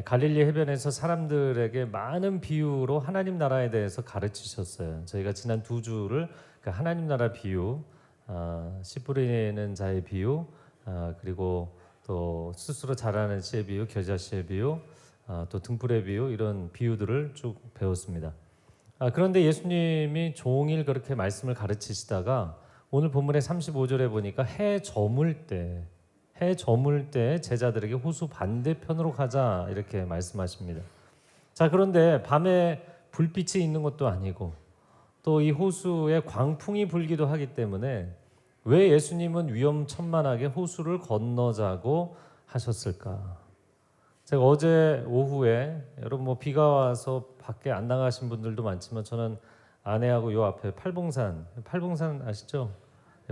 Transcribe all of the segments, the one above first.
갈릴리 해변에서 사람들에게 많은 비유로 하나님 나라에 대해서 가르치셨어요. 저희가 지난 두 주를 그 하나님 나라 비유, 씨 뿌리는 자의 비유, 그리고 또 스스로 자라는 씨의 비유, 겨자 씨의 비유, 또 등불의 비유, 이런 비유들을 쭉 배웠습니다. 그런데 예수님이 종일 그렇게 말씀을 가르치시다가 오늘 본문의 35절에 보니까 해 저물 때 제자들에게 호수 반대편으로 가자 이렇게 말씀하십니다. 자, 그런데 밤에 불빛이 있는 것도 아니고 또 이 호수에 광풍이 불기도 하기 때문에 왜 예수님은 위험천만하게 호수를 건너자고 하셨을까? 제가 어제 오후에 여러분 비가 와서 밖에 안 나가신 분들도 많지만 저는 아내하고 요 앞에 팔봉산 아시죠?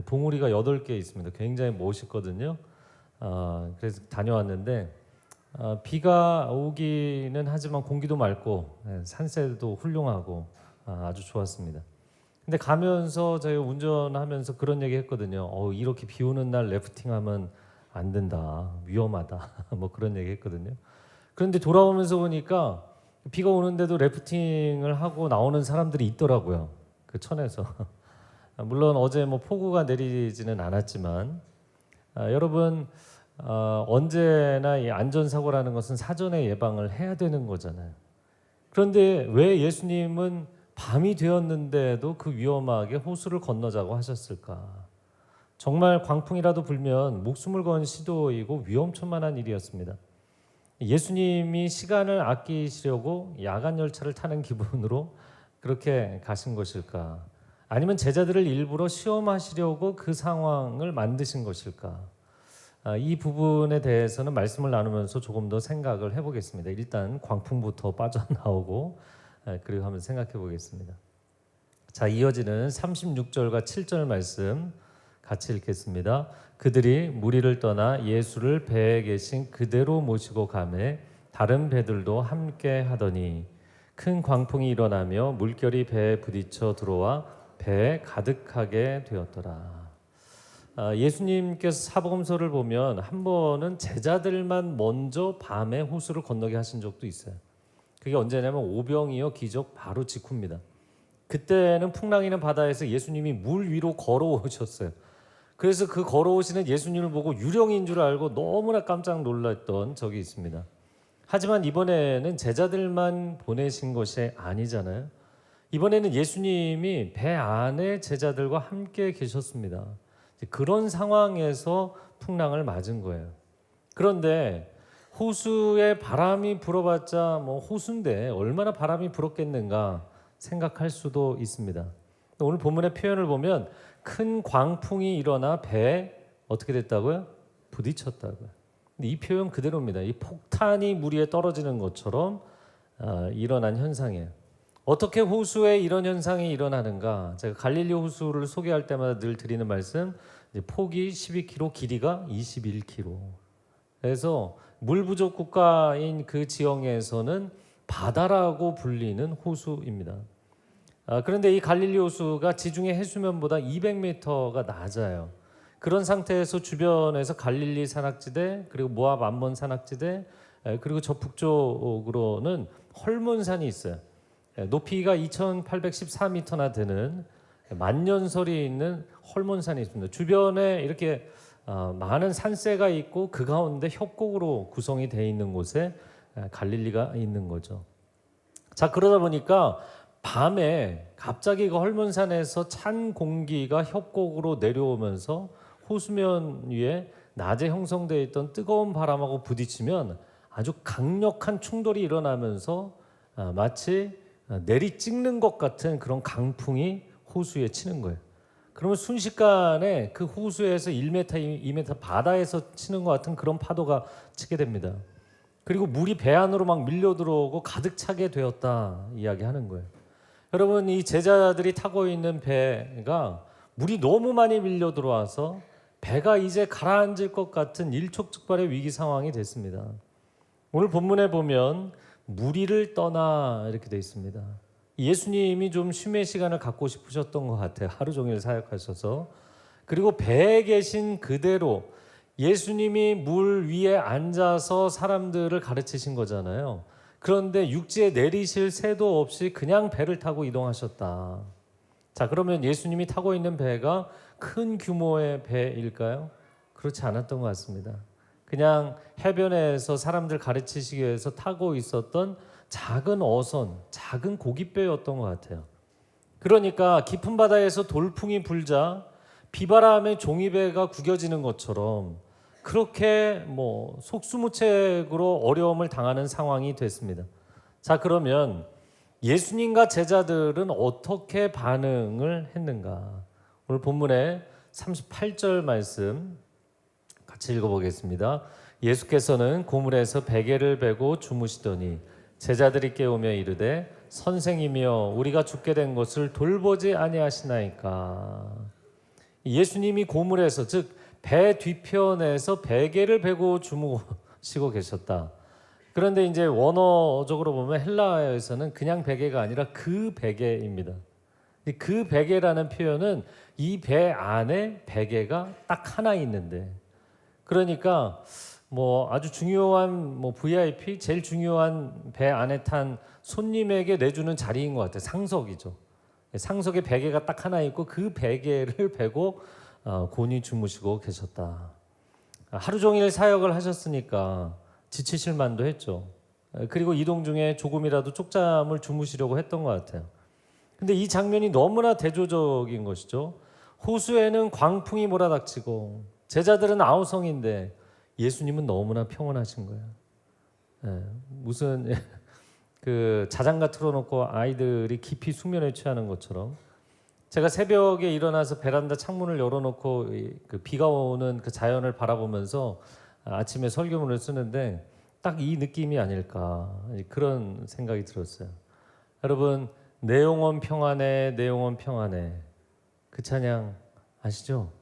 봉우리가 8개 있습니다. 굉장히 멋있거든요. 그래서 다녀왔는데 비가 오기는 하지만 공기도 맑고 산세도 훌륭하고 아주 좋았습니다. 근데 가면서 제가 운전하면서 그런 얘기 했거든요. 이렇게 비 오는 날 래프팅하면 안 된다, 위험하다 뭐 그런 얘기 했거든요. 그런데 돌아오면서 보니까 비가 오는데도 래프팅을 하고 나오는 사람들이 있더라고요. 그 천에서. 물론 어제 뭐 폭우가 내리지는 않았지만 여러분 언제나 이 안전사고라는 것은 사전에 예방을 해야 되는 거잖아요. 그런데 왜 예수님은 밤이 되었는데도 그 위험하게 호수를 건너자고 하셨을까? 정말 광풍이라도 불면 목숨을 건 시도이고 위험천만한 일이었습니다. 예수님이 시간을 아끼시려고 야간 열차를 타는 기분으로 그렇게 가신 것일까? 아니면 제자들을 일부러 시험하시려고 그 상황을 만드신 것일까? 이 부분에 대해서는 말씀을 나누면서 조금 더 생각을 해보겠습니다. 일단 광풍부터 빠져나오고 그리고 한번 생각해 보겠습니다. 자, 이어지는 36절과 7절 말씀 같이 읽겠습니다. 그들이 무리를 떠나 예수를 배에 계신 그대로 모시고 가매 다른 배들도 함께 하더니 큰 광풍이 일어나며 물결이 배에 부딪혀 들어와 배에 가득하게 되었더라. 예수님께서 사복음서를 보면 한 번은 제자들만 먼저 밤에 호수를 건너게 하신 적도 있어요. 그게 언제냐면 오병이어 기적 바로 직후입니다. 그때는 풍랑이는 바다에서 예수님이 물 위로 걸어오셨어요. 그래서 그 걸어오시는 예수님을 보고 유령인 줄 알고 너무나 깜짝 놀랐던 적이 있습니다. 하지만 이번에는 제자들만 보내신 것이 아니잖아요. 이번에는 예수님이 배 안에 제자들과 함께 계셨습니다. 그런 상황에서 풍랑을 맞은 거예요. 그런데 호수에 바람이 불어봤자 뭐 호수인데 얼마나 바람이 불었겠는가 생각할 수도 있습니다. 오늘 본문의 표현을 보면 큰 광풍이 일어나 배에 어떻게 됐다고요? 부딪혔다고요. 근데 이 표현 그대로입니다. 이 폭탄이 물 위에 떨어지는 것처럼 일어난 현상이에요. 어떻게 호수에 이런 현상이 일어나는가? 제가 갈릴리 호수를 소개할 때마다 늘 드리는 말씀, 폭이 12km, 길이가 21km. 그래서 물 부족 국가인 그 지형에서는 바다라고 불리는 호수입니다. 그런데 이 갈릴리 호수가 지중해 해수면보다 200m가 낮아요. 그런 상태에서 주변에서 갈릴리 산악지대, 그리고 모압 암몬 산악지대, 그리고 저 북쪽으로는 헐몬산이 있어요. 높이가 2814m나 되는 만년설이 있는 헐몬산이 있습니다. 주변에 이렇게 많은 산세가 있고 그 가운데 협곡으로 구성이 되어 있는 곳에 갈릴리가 있는 거죠. 자, 그러다 보니까 밤에 갑자기 그 헐몬산에서 찬 공기가 협곡으로 내려오면서 호수면 위에 낮에 형성되어 있던 뜨거운 바람하고 부딪히면 아주 강력한 충돌이 일어나면서 마치 내리 찍는 것 같은 그런 강풍이 호수에 치는 거예요. 그러면 순식간에 그 호수에서 1m, 2m 바다에서 치는 것 같은 그런 파도가 치게 됩니다. 그리고 물이 배 안으로 막 밀려 들어오고 가득 차게 되었다 이야기하는 거예요. 여러분, 이 제자들이 타고 있는 배가 물이 너무 많이 밀려 들어와서 배가 이제 가라앉을 것 같은 일촉즉발의 위기 상황이 됐습니다. 오늘 본문에 보면 무리를 떠나 이렇게 돼 있습니다. 예수님이 좀 쉼의 시간을 갖고 싶으셨던 것 같아요. 하루 종일 사역하셔서. 그리고 배에 계신 그대로 예수님이 물 위에 앉아서 사람들을 가르치신 거잖아요. 그런데 육지에 내리실 새도 없이 그냥 배를 타고 이동하셨다. 자, 그러면 예수님이 타고 있는 배가 큰 규모의 배일까요? 그렇지 않았던 것 같습니다. 그냥 해변에서 사람들 가르치시기 위해서 타고 있었던 작은 어선, 작은 고깃배였던 것 같아요. 그러니까 깊은 바다에서 돌풍이 불자 비바람에 종이배가 구겨지는 것처럼 그렇게 속수무책으로 어려움을 당하는 상황이 됐습니다. 자, 그러면 예수님과 제자들은 어떻게 반응을 했는가? 오늘 본문의 38절 말씀 같이 읽어보겠습니다. 예수께서는 고물에서 베개를 베고 주무시더니 제자들이 깨우며 이르되 선생이며 우리가 죽게 된 것을 돌보지 아니하시나이까. 예수님이 고물에서 즉 배 뒤편에서 베개를 베고 주무시고 계셨다. 그런데 이제 원어적으로 보면 헬라어에서는 그냥 베개가 아니라 그 베개입니다. 그 베개라는 표현은 이 배 안에 베개가 딱 하나 있는데, 그러니까 아주 중요한 VIP 제일 중요한 배 안에 탄 손님에게 내주는 자리인 것 같아요. 상석이죠. 상석에 베개가 딱 하나 있고 그 베개를 베고 곤히 주무시고 계셨다. 하루 종일 사역을 하셨으니까 지치실 만도 했죠. 그리고 이동 중에 조금이라도 쪽잠을 주무시려고 했던 것 같아요. 근데 이 장면이 너무나 대조적인 것이죠. 호수에는 광풍이 몰아닥치고 제자들은 아우성인데 예수님은 너무나 평온하신 거예요. 무슨 그 자장가 틀어놓고 아이들이 깊이 숙면에 취하는 것처럼 제가 새벽에 일어나서 베란다 창문을 열어놓고 그 비가 오는 그 자연을 바라보면서 아침에 설교문을 쓰는데 딱 이 느낌이 아닐까 그런 생각이 들었어요. 여러분, 내 영혼 평안해, 내 영혼 평안해, 그 찬양 아시죠?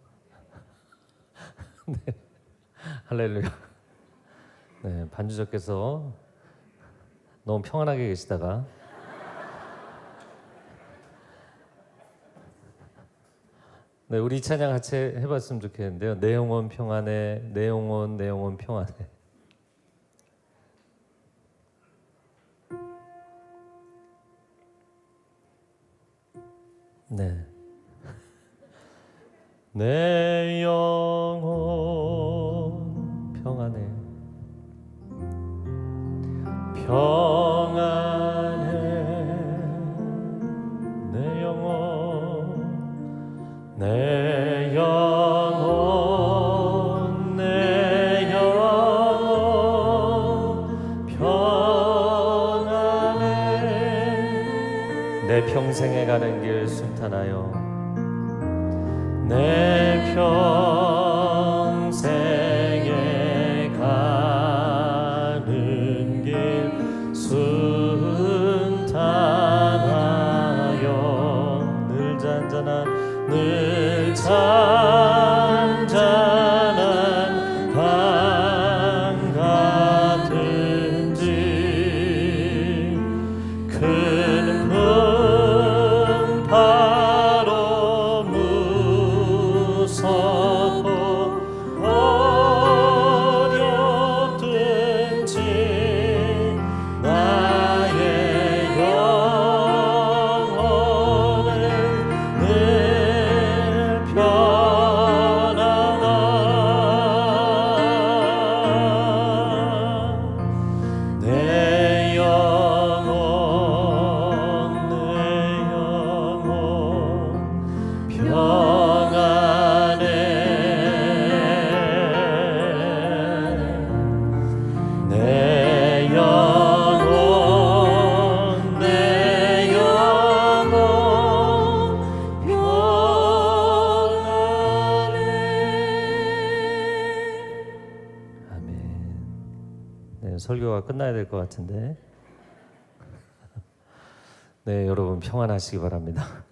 네. 할렐루야. 네, 반주자께서 너무 평안하게 계시다가 네, 우리 이 찬양 같이 해봤으면 좋겠는데요. 내 영혼 평안해, 내 영혼 평안해. 네. 내 영혼 평안해, 평안해, 내 영혼, 내 영혼, 내 영혼 평안해. 내 평생에 가는 길 순탄하여, 내 평생에 가는 길 순탄하여, 늘 잔잔한 강 같은지 큰 풍파로 무섭고 어렵든지 나의 영혼은 늘 편안하다. 내 영혼, 내 영혼 평안해. 내 영혼, 내 영혼 평안해. 아멘. 네, 설교가 끝나야 될 것 같은데. 네, 여러분 평안하시기 바랍니다.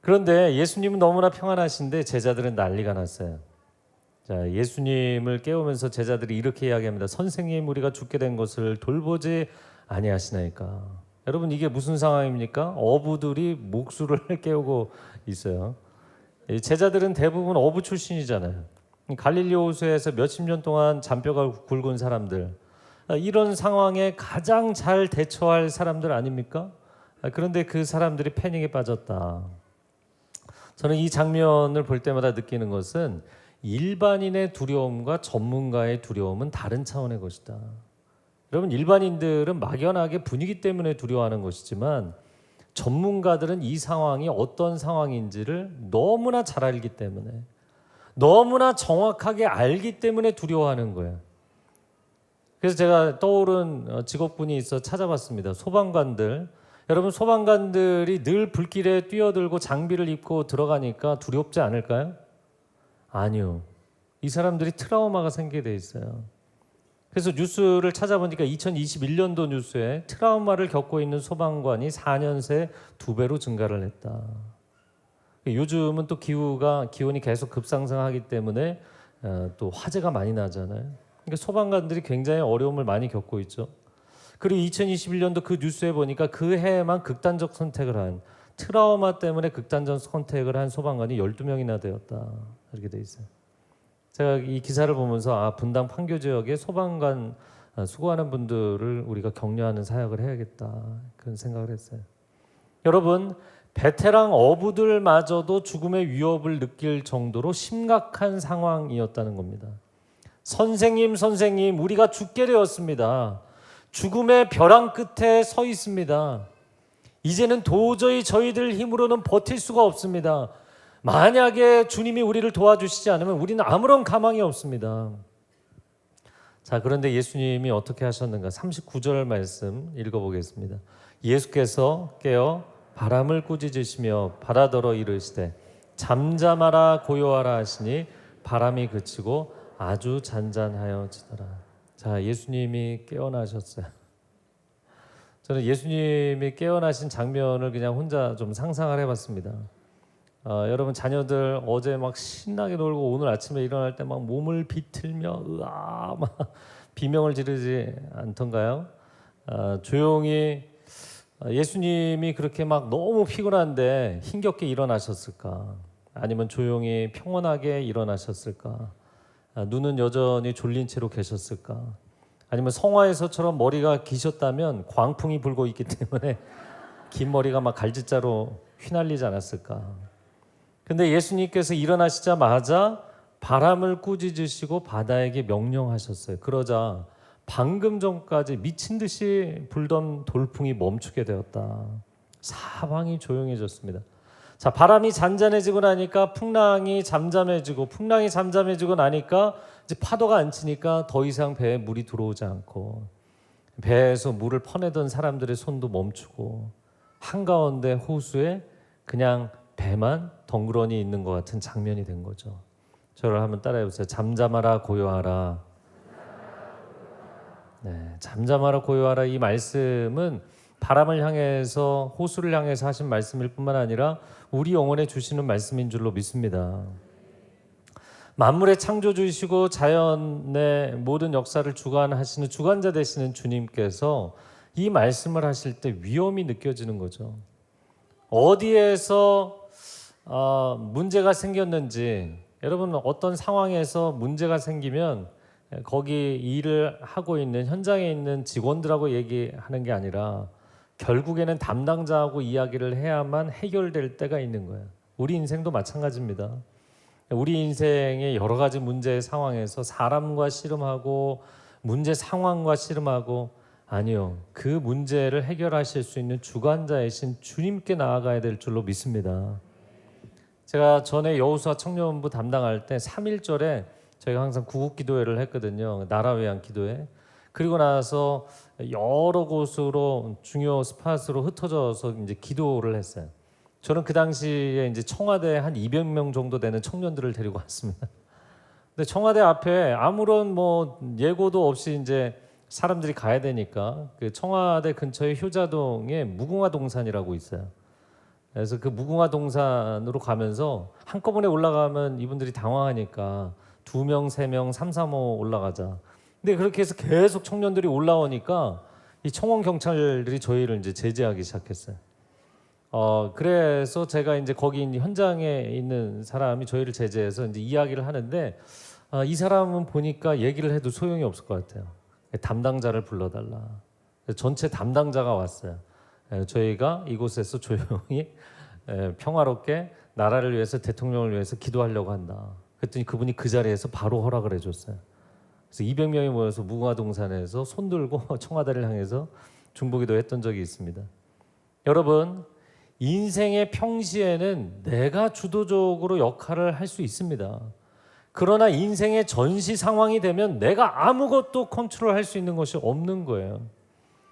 그런데 예수님은 너무나 평안하신데 제자들은 난리가 났어요. 자, 예수님을 깨우면서 제자들이 이렇게 이야기합니다. 선생님, 우리가 죽게 된 것을 돌보지 아니하시나이까. 여러분, 이게 무슨 상황입니까? 어부들이 목수를 깨우고 있어요. 제자들은 대부분 어부 출신이잖아요. 갈릴리 호수에서 몇십 년 동안 잔뼈가 굵은 사람들, 이런 상황에 가장 잘 대처할 사람들 아닙니까? 그런데 그 사람들이 패닉에 빠졌다. 저는 이 장면을 볼 때마다 느끼는 것은 일반인의 두려움과 전문가의 두려움은 다른 차원의 것이다. 여러분, 일반인들은 막연하게 분위기 때문에 두려워하는 것이지만 전문가들은 이 상황이 어떤 상황인지를 너무나 잘 알기 때문에, 너무나 정확하게 알기 때문에 두려워하는 거예요. 그래서 제가 떠오른 직업군이 있어 찾아봤습니다. 소방관들. 여러분, 소방관들이 늘 불길에 뛰어들고 장비를 입고 들어가니까 두렵지 않을까요? 아니요. 이 사람들이 트라우마가 생기게 돼 있어요. 그래서 뉴스를 찾아보니까 2021년도 뉴스에 트라우마를 겪고 있는 소방관이 4년 새 2배로 증가를 했다. 요즘은 또 기온이 계속 급상승하기 때문에 또 화재가 많이 나잖아요. 그러니까 소방관들이 굉장히 어려움을 많이 겪고 있죠. 그리고 2021년도 그 뉴스에 보니까 그 해에만 극단적 선택을 한, 트라우마 때문에 극단적 선택을 한 소방관이 12명이나 되었다. 이렇게 돼 있어요. 제가 이 기사를 보면서 분당 판교 지역에 소방관 수고하는 분들을 우리가 격려하는 사역을 해야겠다, 그런 생각을 했어요. 여러분, 베테랑 어부들마저도 죽음의 위협을 느낄 정도로 심각한 상황이었다는 겁니다. 선생님, 우리가 죽게 되었습니다. 죽음의 벼랑 끝에 서 있습니다. 이제는 도저히 저희들 힘으로는 버틸 수가 없습니다. 만약에 주님이 우리를 도와주시지 않으면 우리는 아무런 가망이 없습니다. 자, 그런데 예수님이 어떻게 하셨는가? 39절 말씀 읽어보겠습니다. 예수께서 깨어 바람을 꾸짖으시며 바다더러 이르시되 잠잠하라 고요하라 하시니 바람이 그치고 아주 잔잔하여지더라. 자, 예수님이 깨어나셨어요. 저는 예수님이 깨어나신 장면을 그냥 혼자 좀 상상을 해봤습니다. 여러분, 자녀들 어제 막 신나게 놀고 오늘 아침에 일어날 때 막 몸을 비틀며 으아 막 비명을 지르지 않던가요? 조용히 예수님이 그렇게 막 너무 피곤한데 힘겹게 일어나셨을까? 아니면 조용히 평온하게 일어나셨을까? 눈은 여전히 졸린 채로 계셨을까? 아니면 성화에서처럼 머리가 기셨다면 광풍이 불고 있기 때문에 긴 머리가 막 갈짓자로 휘날리지 않았을까? 근데 예수님께서 일어나시자마자 바람을 꾸짖으시고 바다에게 명령하셨어요. 그러자 방금 전까지 미친 듯이 불던 돌풍이 멈추게 되었다. 사방이 조용해졌습니다. 자, 바람이 잔잔해지고 나니까 풍랑이 잠잠해지고, 풍랑이 잠잠해지고 나니까 이제 파도가 안 치니까 더 이상 배에 물이 들어오지 않고, 배에서 물을 퍼내던 사람들의 손도 멈추고, 한가운데 호수에 그냥 배만 덩그러니 있는 것 같은 장면이 된 거죠. 저를 한번 따라해보세요. 잠잠하라 고요하라. 네, 잠잠하라 고요하라. 이 말씀은 바람을 향해서, 호수를 향해서 하신 말씀일 뿐만 아니라 우리 영혼에 주시는 말씀인 줄로 믿습니다. 만물의 창조주이시고 자연의 모든 역사를 주관하시는 주관자 되시는 주님께서 이 말씀을 하실 때 위험이 느껴지는 거죠. 어디에서 문제가 생겼는지, 여러분, 어떤 상황에서 문제가 생기면 거기 일을 하고 있는 현장에 있는 직원들하고 얘기하는 게 아니라 결국에는 담당자하고 이야기를 해야만 해결될 때가 있는 거예요. 우리 인생도 마찬가지입니다. 우리 인생의 여러 가지 문제의 상황에서 사람과 씨름하고 문제 상황과 씨름하고, 아니요, 그 문제를 해결하실 수 있는 주관자이신 주님께 나아가야 될 줄로 믿습니다. 제가 전에 여호수아 청년부 담당할 때 3.1절에 저희가 항상 구국기도회를 했거든요. 나라 위한 기도회. 그리고 나서 여러 곳으로 중요 스팟으로 흩어져서 이제 기도를 했어요. 저는 그 당시에 이제 청와대 한 200명 정도 되는 청년들을 데리고 왔습니다. 근데 청와대 앞에 아무런 뭐 예고도 없이 이제 사람들이 가야 되니까 그 청와대 근처에 효자동에 무궁화 동산이라고 있어요. 그래서 그 무궁화 동산으로 가면서 한꺼번에 올라가면 이분들이 당황하니까 2명, 3명, 3, 3호 올라가자. 근데 그렇게 해서 계속 청년들이 올라오니까 이 청원 경찰들이 저희를 이제 제지하기 시작했어요. 그래서 제가 이제 거기 현장에 있는 사람이 저희를 제지해서 이제 이야기를 하는데, 이 사람은 보니까 얘기를 해도 소용이 없을 것 같아요. 담당자를 불러달라. 전체 담당자가 왔어요. 저희가 이곳에서 조용히 평화롭게 나라를 위해서, 대통령을 위해서 기도하려고 한다. 그랬더니 그분이 그 자리에서 바로 허락을 해줬어요. 그래서 200명이 모여서 무궁화동산에서 손들고 청와대를 향해서 중보기도 했던 적이 있습니다. 여러분, 인생의 평시에는 내가 주도적으로 역할을 할 수 있습니다. 그러나 인생의 전시 상황이 되면 내가 아무것도 컨트롤할 수 있는 것이 없는 거예요.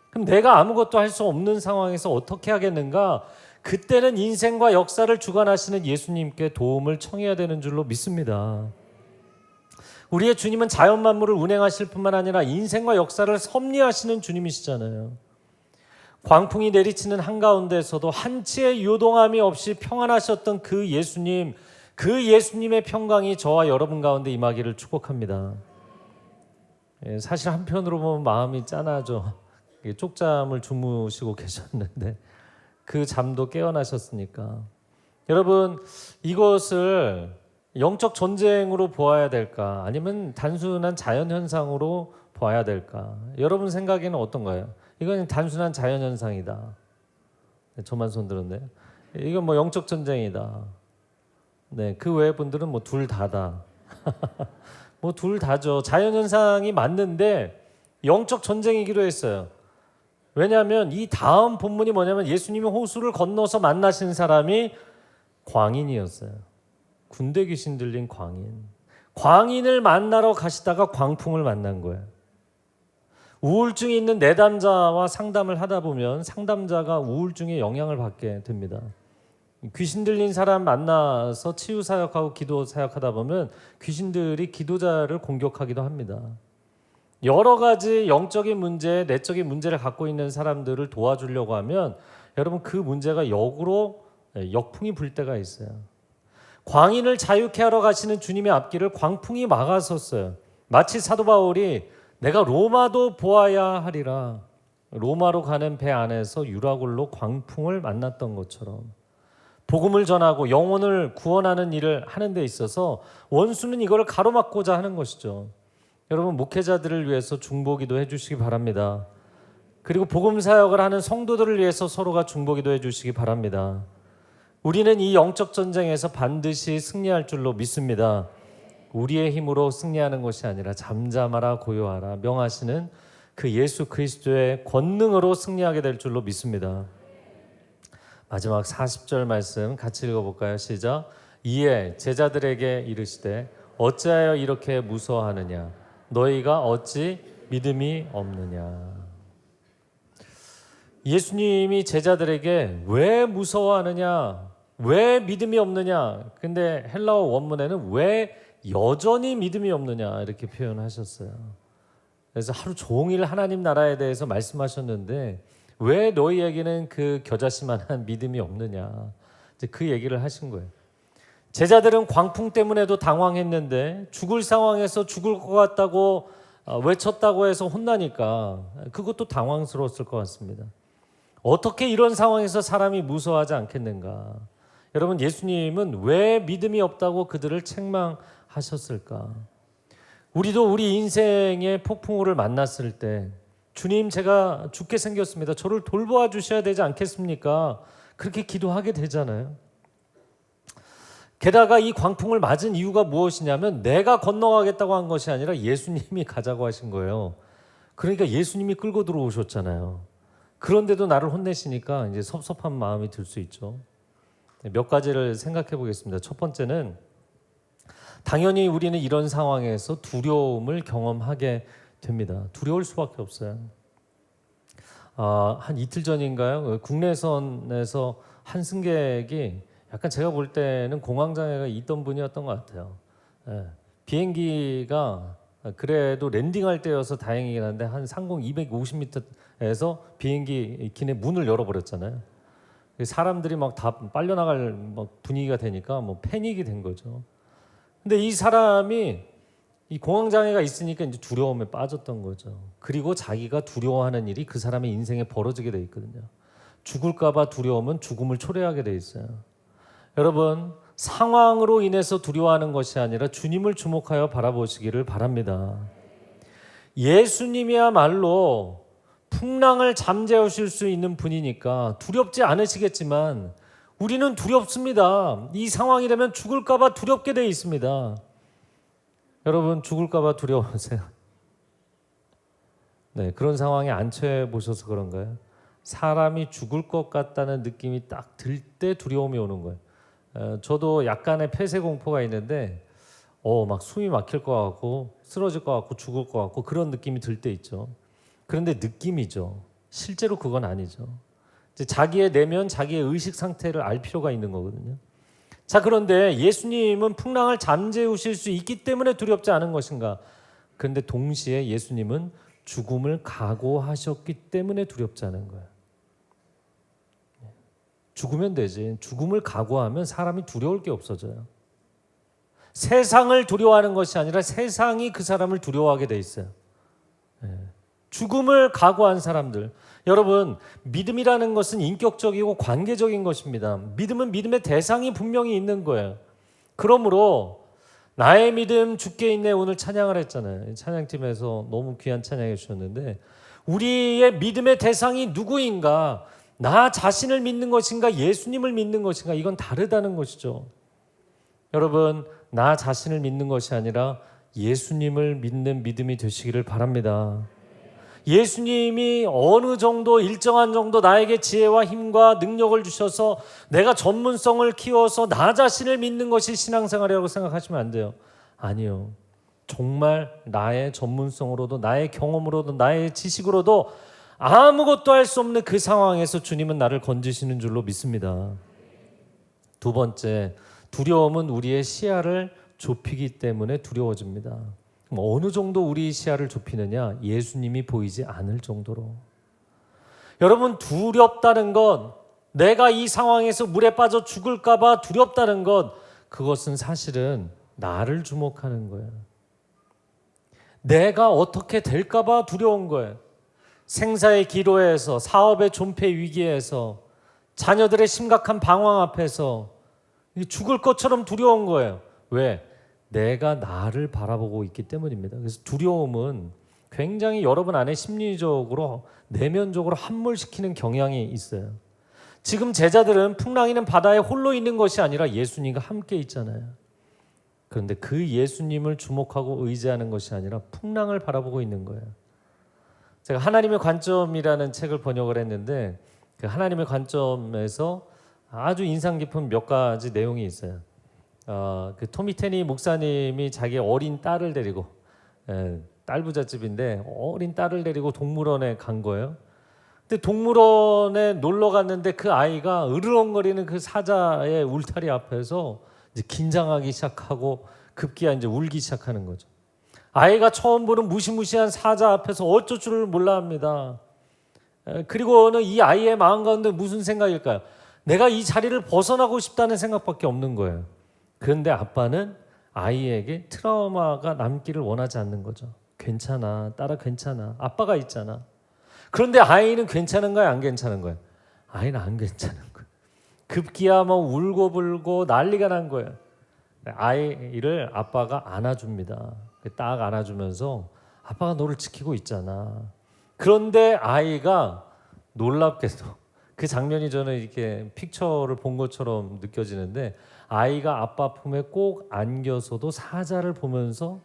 그럼 내가 아무것도 할 수 없는 상황에서 어떻게 하겠는가? 그때는 인생과 역사를 주관하시는 예수님께 도움을 청해야 되는 줄로 믿습니다. 우리의 주님은 자연 만물을 운행하실 뿐만 아니라 인생과 역사를 섭리하시는 주님이시잖아요. 광풍이 내리치는 한가운데서도 한치의 요동함이 없이 평안하셨던 그 예수님, 그 예수님의 평강이 저와 여러분 가운데 임하기를 축복합니다. 사실 한편으로 보면 마음이 짠하죠. 쪽잠을 주무시고 계셨는데 그 잠도 깨어나셨으니까. 여러분, 이것을 영적 전쟁으로 보아야 될까? 아니면 단순한 자연현상으로 보아야 될까? 여러분 생각에는 어떤가요? 이건 단순한 자연현상이다. 저만 손 들었네요. 이건 뭐 영적 전쟁이다. 네, 그 외의 분들은 뭐 둘 다다. 뭐 둘 다죠. 자연현상이 맞는데 영적 전쟁이기도 했어요. 왜냐하면 이 다음 본문이 뭐냐면 예수님이 호수를 건너서 만나신 사람이 광인이었어요. 군대 귀신 들린 광인. 광인을 만나러 가시다가 광풍을 만난 거예요. 우울증이 있는 내담자와 상담을 하다 보면 상담자가 우울증에 영향을 받게 됩니다. 귀신 들린 사람 만나서 치유 사역하고 기도 사역하다 보면 귀신들이 기도자를 공격하기도 합니다. 여러 가지 영적인 문제, 내적인 문제를 갖고 있는 사람들을 도와주려고 하면 여러분 그 문제가 역으로 역풍이 불 때가 있어요. 광인을 자유케 하러 가시는 주님의 앞길을 광풍이 막아섰어요. 마치 사도 바울이 내가 로마도 보아야 하리라. 로마로 가는 배 안에서 유라굴로 광풍을 만났던 것처럼 복음을 전하고 영혼을 구원하는 일을 하는 데 있어서 원수는 이걸 가로막고자 하는 것이죠. 여러분, 목회자들을 위해서 중보기도 해주시기 바랍니다. 그리고 복음 사역을 하는 성도들을 위해서 서로가 중보기도 해주시기 바랍니다. 우리는 이 영적 전쟁에서 반드시 승리할 줄로 믿습니다. 우리의 힘으로 승리하는 것이 아니라 잠잠하라 고요하라 명하시는 그 예수 그리스도의 권능으로 승리하게 될 줄로 믿습니다. 마지막 40절 말씀 같이 읽어볼까요? 시작. 이에 제자들에게 이르시되 어찌하여 이렇게 무서워하느냐? 너희가 어찌 믿음이 없느냐? 예수님이 제자들에게 왜 무서워하느냐? 왜 믿음이 없느냐? 근데 헬라어 원문에는 왜 여전히 믿음이 없느냐 이렇게 표현하셨어요. 그래서 하루 종일 하나님 나라에 대해서 말씀하셨는데 왜 너희에게는 그 겨자씨만한 믿음이 없느냐? 이제 그 얘기를 하신 거예요. 제자들은 광풍 때문에도 당황했는데 죽을 상황에서 죽을 것 같다고 외쳤다고 해서 혼나니까 그것도 당황스러웠을 것 같습니다. 어떻게 이런 상황에서 사람이 무서워하지 않겠는가? 여러분, 예수님은 왜 믿음이 없다고 그들을 책망하셨을까? 우리도 우리 인생의 폭풍우를 만났을 때 주님, 제가 죽게 생겼습니다. 저를 돌보아 주셔야 되지 않겠습니까? 그렇게 기도하게 되잖아요. 게다가 이 광풍을 맞은 이유가 무엇이냐면 내가 건너가겠다고 한 것이 아니라 예수님이 가자고 하신 거예요. 그러니까 예수님이 끌고 들어오셨잖아요. 그런데도 나를 혼내시니까 이제 섭섭한 마음이 들 수 있죠. 몇 가지를 생각해 보겠습니다. 첫 번째는 당연히 우리는 이런 상황에서 두려움을 경험하게 됩니다. 두려울 수밖에 없어요. 한 이틀 전인가요? 국내선에서 한 승객이 약간 제가 볼 때는 공황장애가 있던 분이었던 것 같아요. 비행기가 그래도 랜딩할 때여서 다행이긴 한데 한 상공 250m에서 비행기 기내 문을 열어버렸잖아요. 사람들이 막 다 빨려나갈 분위기가 되니까 패닉이 된 거죠. 근데 이 사람이 이 공황장애가 있으니까 이제 두려움에 빠졌던 거죠. 그리고 자기가 두려워하는 일이 그 사람의 인생에 벌어지게 돼 있거든요. 죽을까 봐 두려움은 죽음을 초래하게 돼 있어요. 여러분, 상황으로 인해서 두려워하는 것이 아니라 주님을 주목하여 바라보시기를 바랍니다. 예수님이야말로 풍랑을 잠재우실 수 있는 분이니까 두렵지 않으시겠지만 우리는 두렵습니다. 이 상황이 되면 죽을까 봐 두렵게 되어 있습니다. 여러분, 죽을까 봐 두려우세요? 네, 그런 상황에 안 처해 보셔서 그런가요? 사람이 죽을 것 같다는 느낌이 딱 들 때 두려움이 오는 거예요. 저도 약간의 폐쇄 공포가 있는데 막 숨이 막힐 것 같고 쓰러질 것 같고 죽을 것 같고 그런 느낌이 들 때 있죠. 그런데 느낌이죠. 실제로 그건 아니죠. 이제 자기의 내면, 자기의 의식 상태를 알 필요가 있는 거거든요. 자, 그런데 예수님은 풍랑을 잠재우실 수 있기 때문에 두렵지 않은 것인가? 그런데 동시에 예수님은 죽음을 각오하셨기 때문에 두렵지 않은 거예요. 죽으면 되지. 죽음을 각오하면 사람이 두려울 게 없어져요. 세상을 두려워하는 것이 아니라 세상이 그 사람을 두려워하게 돼 있어요. 죽음을 각오한 사람들. 여러분, 믿음이라는 것은 인격적이고 관계적인 것입니다. 믿음은 믿음의 대상이 분명히 있는 거예요. 그러므로 나의 믿음 주께 있네, 오늘 찬양을 했잖아요. 찬양팀에서 너무 귀한 찬양해 주셨는데 우리의 믿음의 대상이 누구인가? 나 자신을 믿는 것인가? 예수님을 믿는 것인가? 이건 다르다는 것이죠. 여러분, 나 자신을 믿는 것이 아니라 예수님을 믿는 믿음이 되시기를 바랍니다. 예수님이 어느 정도 일정한 정도 나에게 지혜와 힘과 능력을 주셔서 내가 전문성을 키워서 나 자신을 믿는 것이 신앙생활이라고 생각하시면 안 돼요. 아니요. 정말 나의 전문성으로도 나의 경험으로도 나의 지식으로도 아무것도 할 수 없는 그 상황에서 주님은 나를 건지시는 줄로 믿습니다. 두 번째, 두려움은 우리의 시야를 좁히기 때문에 두려워집니다. 어느 정도 우리 시야를 좁히느냐? 예수님이 보이지 않을 정도로. 여러분, 두렵다는 것, 내가 이 상황에서 물에 빠져 죽을까 봐 두렵다는 것, 그것은 사실은 나를 주목하는 거예요. 내가 어떻게 될까 봐 두려운 거예요. 생사의 기로에서, 사업의 존폐 위기에서, 자녀들의 심각한 방황 앞에서 죽을 것처럼 두려운 거예요. 왜? 내가 나를 바라보고 있기 때문입니다. 그래서 두려움은 굉장히 여러분 안에 심리적으로 내면적으로 함몰시키는 경향이 있어요. 지금 제자들은 풍랑이는 바다에 홀로 있는 것이 아니라 예수님과 함께 있잖아요. 그런데 그 예수님을 주목하고 의지하는 것이 아니라 풍랑을 바라보고 있는 거예요. 제가 하나님의 관점이라는 책을 번역을 했는데 그 하나님의 관점에서 아주 인상 깊은 몇 가지 내용이 있어요. 그 토미 테니 목사님이 자기 어린 딸을 데리고 딸 부잣집인데 어린 딸을 데리고 동물원에 간 거예요. 근데 동물원에 놀러 갔는데 그 아이가 으르렁거리는 그 사자의 울타리 앞에서 이제 긴장하기 시작하고 급기야 이제 울기 시작하는 거죠. 아이가 처음 보는 무시무시한 사자 앞에서 어쩔 줄을 몰라 합니다. 그리고는 이 아이의 마음 가운데 무슨 생각일까요? 내가 이 자리를 벗어나고 싶다는 생각밖에 없는 거예요. 그런데 아빠는 아이에게 트라우마가 남기를 원하지 않는 거죠. 괜찮아, 딸아 괜찮아, 아빠가 있잖아. 그런데 아이는 괜찮은 거예요, 안 괜찮은 거예요? 아이는 안 괜찮은 거예요. 급기야 막 울고불고 난리가 난 거예요. 아이를 아빠가 안아줍니다. 딱 안아주면서 아빠가 너를 지키고 있잖아. 그런데 아이가 놀랍게도 그 장면이 저는 이렇게 픽처를 본 것처럼 느껴지는데 아이가 아빠 품에 꼭 안겨서도 사자를 보면서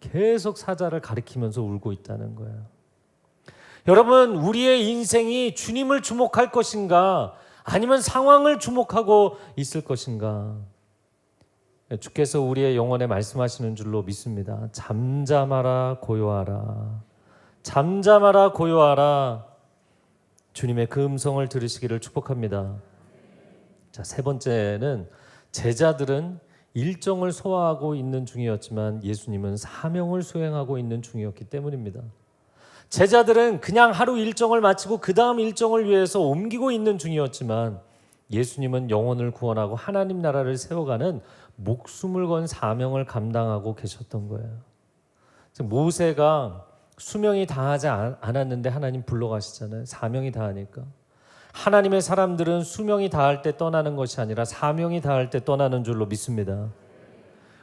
계속 사자를 가리키면서 울고 있다는 거예요. 여러분, 우리의 인생이 주님을 주목할 것인가 아니면 상황을 주목하고 있을 것인가? 주께서 우리의 영혼에 말씀하시는 줄로 믿습니다. 잠잠하라 고요하라. 잠잠하라 고요하라. 주님의 그 음성을 들으시기를 축복합니다. 자, 세 번째는 제자들은 일정을 소화하고 있는 중이었지만 예수님은 사명을 수행하고 있는 중이었기 때문입니다. 제자들은 그냥 하루 일정을 마치고 그 다음 일정을 위해서 옮기고 있는 중이었지만 예수님은 영혼을 구원하고 하나님 나라를 세워가는 목숨을 건 사명을 감당하고 계셨던 거예요. 모세가 수명이 다하지 않았는데 하나님 불러가시잖아요. 사명이 다하니까. 하나님의 사람들은 수명이 다할 때 떠나는 것이 아니라 사명이 다할 때 떠나는 줄로 믿습니다.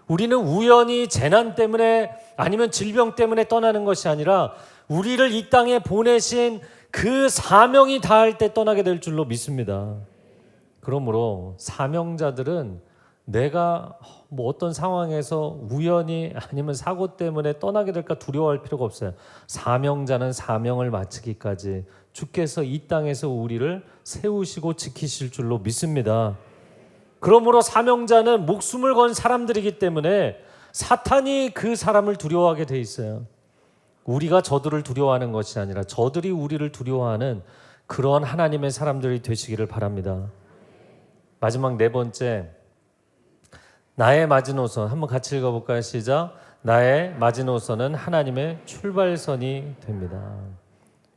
우리는 우연히 재난 때문에 아니면 질병 때문에 떠나는 것이 아니라 우리를 이 땅에 보내신 그 사명이 다할 때 떠나게 될 줄로 믿습니다. 그러므로 사명자들은 내가 뭐 어떤 상황에서 우연히 아니면 사고 때문에 떠나게 될까 두려워할 필요가 없어요. 사명자는 사명을 마치기까지 주께서 이 땅에서 우리를 세우시고 지키실 줄로 믿습니다. 그러므로 사명자는 목숨을 건 사람들이기 때문에 사탄이 그 사람을 두려워하게 돼 있어요. 우리가 저들을 두려워하는 것이 아니라 저들이 우리를 두려워하는 그런 하나님의 사람들이 되시기를 바랍니다. 마지막 네 번째, 나의 마지노선. 한번 같이 읽어볼까요? 시작. 나의 마지노선은 하나님의 출발선이 됩니다.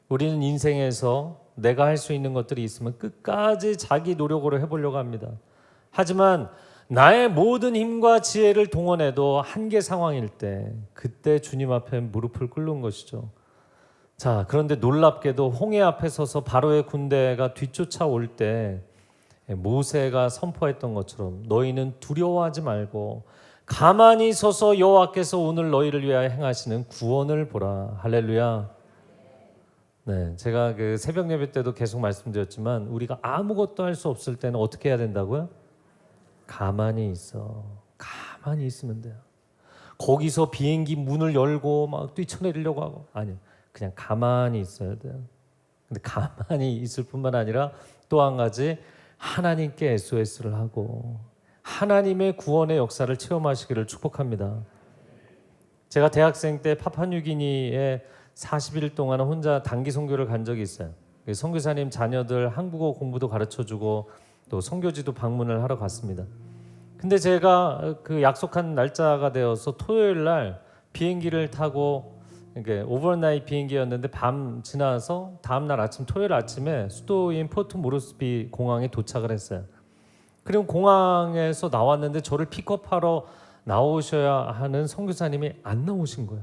우리는 인생에서 내가 할 수 있는 것들이 있으면 끝까지 자기 노력으로 해보려고 합니다. 하지만 나의 모든 힘과 지혜를 동원해도 한계 상황일 때 그때 주님 앞에 무릎을 꿇는 것이죠. 자, 그런데 놀랍게도 홍해 앞에 서서 바로의 군대가 뒤쫓아올 때 모세가 선포했던 것처럼 너희는 두려워하지 말고 가만히 서서 여호와께서 오늘 너희를 위하여 행하시는 구원을 보라. 할렐루야. 네, 제가 그 새벽 예배 때도 계속 말씀드렸지만 우리가 아무것도 할 수 없을 때는 어떻게 해야 된다고요? 가만히 있어. 가만히 있으면 돼요. 거기서 비행기 문을 열고 막 뛰쳐내리려고 하고 아니요. 그냥 가만히 있어야 돼요. 근데 가만히 있을 뿐만 아니라 또 한 가지 하나님께 SOS를 하고 하나님의 구원의 역사를 체험하시기를 축복합니다. 제가 대학생 때 파푸아뉴기니에 40일 동안 혼자 단기 선교를 간 적이 있어요. 선교사님 자녀들 한국어 공부도 가르쳐주고 또 선교지도 방문을 하러 갔습니다. 근데 제가 그 약속한 날짜가 되어서 토요일 날 비행기를 타고 이게 오버나잇 비행기였는데 밤 지나서 다음 날 아침 토요일 아침에 수도인 포트 모르스비 공항에 도착을 했어요. 그리고 공항에서 나왔는데 저를 픽업하러 나오셔야 하는 선교사님이 안 나오신 거예요.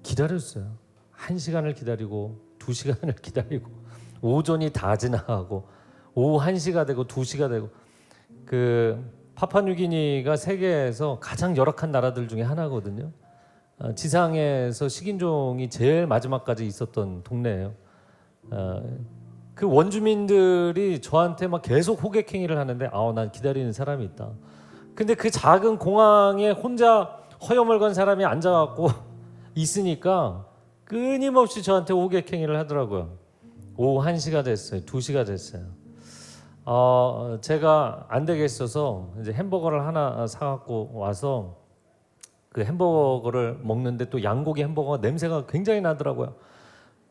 기다렸어요. 1시간을 기다리고 2시간을 기다리고 오전이 다 지나가고 오후 1시가 되고 2시가 되고 그 파푸아뉴기니가 세계에서 가장 열악한 나라들 중에 하나거든요. 지상에서 식인종이 제일 마지막까지 있었던 동네예요. 그 원주민들이 저한테 막 계속 호객행위를 하는데 난 기다리는 사람이 있다. 근데 그 작은 공항에 혼자 허여멀 건 사람이 앉아갖고 있으니까 끊임없이 저한테 호객행위를 하더라고요. 오후 1시가 됐어요. 2시가 됐어요. 제가 안 되겠어서 이제 햄버거를 하나 사갖고 와서 그 햄버거를 먹는데 또 양고기 햄버거 냄새가 굉장히 나더라고요.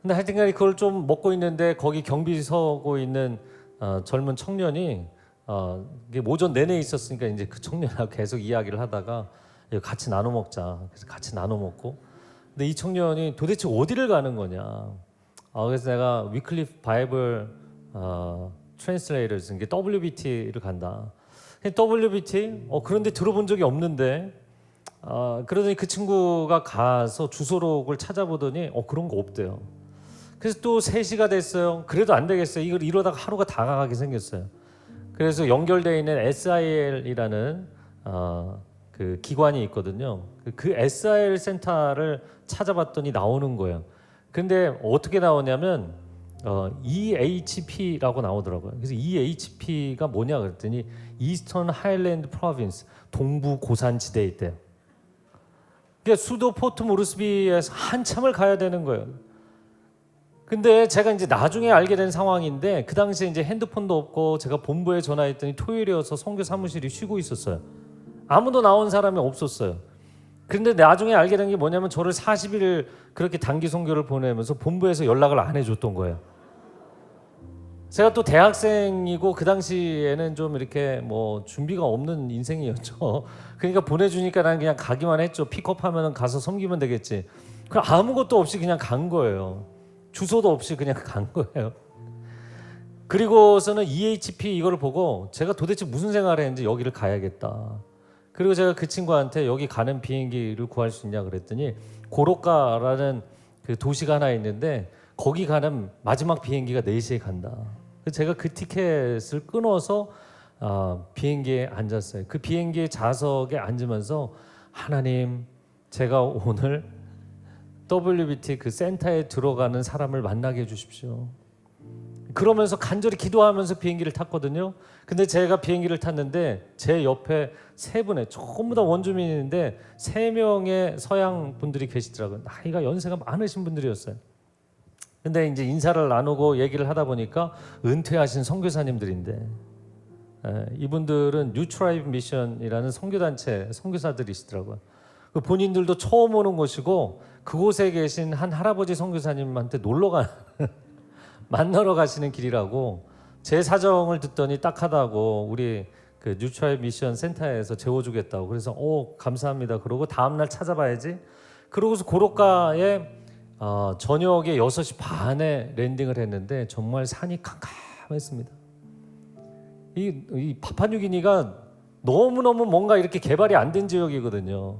근데 하여튼간에 그걸 좀 먹고 있는데 거기 경비 서고 있는 젊은 청년이 이게 오전 내내 있었으니까 이제 그 청년하고 계속 이야기를 하다가 같이 나눠 먹자. 그래서 같이 나눠 먹고. 근데 이 청년이 도대체 어디를 가는 거냐. 그래서 내가 위클리프 바이블 트랜슬레이터즈 이게 WBT를 간다. WBT? 그런데 들어본 적이 없는데. 그러더니 그 친구가 가서 주소록을 찾아보더니 그런 거 없대요. 그래서 또 3시가 됐어요. 그래도 안 되겠어요. 이걸 이러다가 하루가 다 가게 생겼어요. 그래서 연결되어 있는 SIL이라는 그 기관이 있거든요. 그 SIL 센터를 찾아봤더니 나오는 거예요. 근데 어떻게 나오냐면 EHP라고 나오더라고요. 그래서 EHP가 뭐냐 그랬더니 이스턴 하일랜드 프로빈스, 동부 고산지대에 있대요. 그러니까 수도 포트 모르스비에서 한참을 가야 되는 거예요. 근데 제가 이제 나중에 알게 된 상황인데 그 당시에 이제 핸드폰도 없고 제가 본부에 전화했더니 토요일이어서 선교 사무실이 쉬고 있었어요. 아무도 나온 사람이 없었어요. 근데 나중에 알게 된 게 뭐냐면 저를 40일 그렇게 단기 선교를 보내면서 본부에서 연락을 안 해줬던 거예요. 제가 또 대학생이고 그 당시에는 좀 이렇게 뭐 준비가 없는 인생이었죠. 그러니까 보내주니까 난 그냥 가기만 했죠. 픽업하면 가서 섬기면 되겠지. 그럼 아무것도 없이 그냥 간 거예요. 주소도 없이 그냥 간 거예요. 그리고서는 EHP 이거를 보고 제가 도대체 무슨 생각을 했는지 여기를 가야겠다. 그리고 제가 그 친구한테 여기 가는 비행기를 구할 수 있냐 그랬더니 고로카라는 그 도시가 하나 있는데 거기 가는 마지막 비행기가 4시에 간다. 제가 그 티켓을 끊어서 비행기에 앉았어요. 그 비행기 좌석에 앉으면서 하나님, 제가 오늘 WBT 그 센터에 들어가는 사람을 만나게 해주십시오. 그러면서 간절히 기도하면서 비행기를 탔거든요. 근데 제가 비행기를 탔는데 제 옆에 세 분의 전부 다 원주민인데 3명의 서양 분들이 계시더라고요. 나이가 연세가 많으신 분들이었어요. 근데 이제 인사를 나누고 얘기를 하다 보니까 은퇴하신 선교사님들인데 이분들은 뉴트라이브 미션이라는 선교단체 선교사들이시더라고요. 본인들도 처음 오는 곳이고 그곳에 계신 한 할아버지 선교사님한테 놀러가 만나러 가시는 길이라고 제 사정을 듣더니 딱하다고 우리 그 뉴트라이브 미션 센터에서 재워주겠다고 그래서 감사합니다 그러고 다음날 찾아봐야지 그러고서 고로가에 저녁에 6시 반에 랜딩을 했는데 정말 산이 캄캄했습니다. 이 파푸아뉴기니가 너무너무 뭔가 이렇게 개발이 안 된 지역이거든요.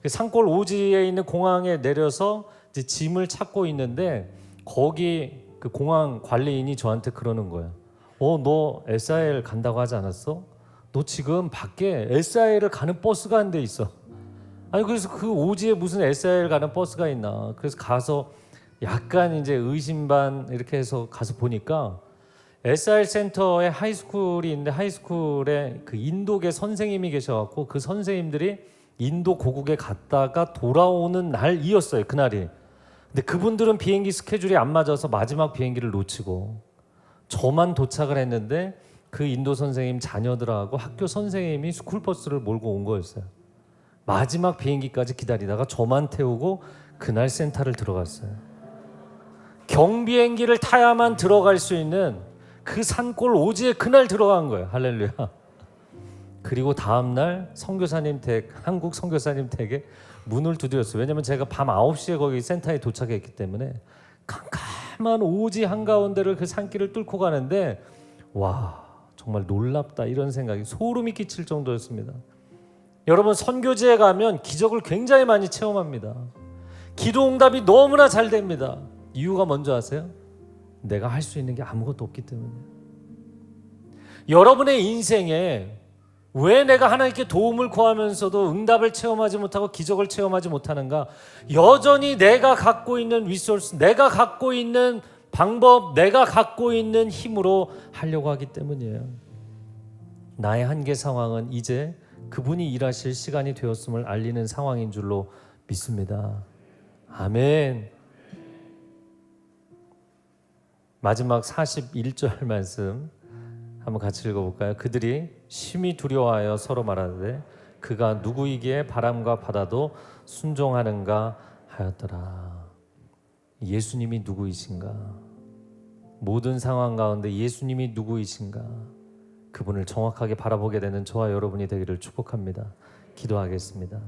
산골 오지에 있는 공항에 내려서 이제 짐을 찾고 있는데 거기 그 공항 관리인이 저한테 그러는 거예요. 너 SIL 간다고 하지 않았어? 너 지금 밖에 SIL을 가는 버스가 한 대 있어. 아니 그래서 그 오지에 무슨 SIL 가는 버스가 있나? 그래서 가서 약간 이제 의심 반 이렇게 해서 가서 보니까 SIL 센터에 하이스쿨이 있는데 하이스쿨에 그 인도계 선생님이 계셔갖고 그 선생님들이 인도 고국에 갔다가 돌아오는 날이었어요. 그날이. 근데 그분들은 비행기 스케줄이 안 맞아서 마지막 비행기를 놓치고 저만 도착을 했는데 그 인도 선생님 자녀들하고 학교 선생님이 스쿨버스를 몰고 온 거였어요. 마지막 비행기까지 기다리다가 저만 태우고 그날 센터를 들어갔어요. 경비행기를 타야만 들어갈 수 있는 그 산골 오지에 그날 들어간 거예요. 할렐루야. 그리고 다음날 선교사님 댁, 한국 선교사님 댁에 문을 두드렸어요. 왜냐면 제가 밤 9시에 거기 센터에 도착했기 때문에 캄캄한 오지 한가운데를 그 산길을 뚫고 가는데 와 정말 놀랍다 이런 생각이 소름이 끼칠 정도였습니다. 여러분 선교지에 가면 기적을 굉장히 많이 체험합니다. 기도 응답이 너무나 잘 됩니다. 이유가 뭔지 아세요? 내가 할 수 있는 게 아무것도 없기 때문이에요. 여러분의 인생에 왜 내가 하나님께 도움을 구하면서도 응답을 체험하지 못하고 기적을 체험하지 못하는가? 여전히 내가 갖고 있는 리소스, 내가 갖고 있는 방법, 내가 갖고 있는 힘으로 하려고 하기 때문이에요. 나의 한계 상황은 이제 그분이 일하실 시간이 되었음을 알리는 상황인 줄로 믿습니다. 아멘. 마지막 41절 말씀 한번 같이 읽어볼까요? 그들이 심히 두려워하여 서로 말하되 그가 누구이기에 바람과 바다도 순종하는가 하였더라. 예수님이 누구이신가? 모든 상황 가운데 예수님이 누구이신가? 그분을 정확하게 바라보게 되는 저와 여러분이 되기를 축복합니다. 기도하겠습니다.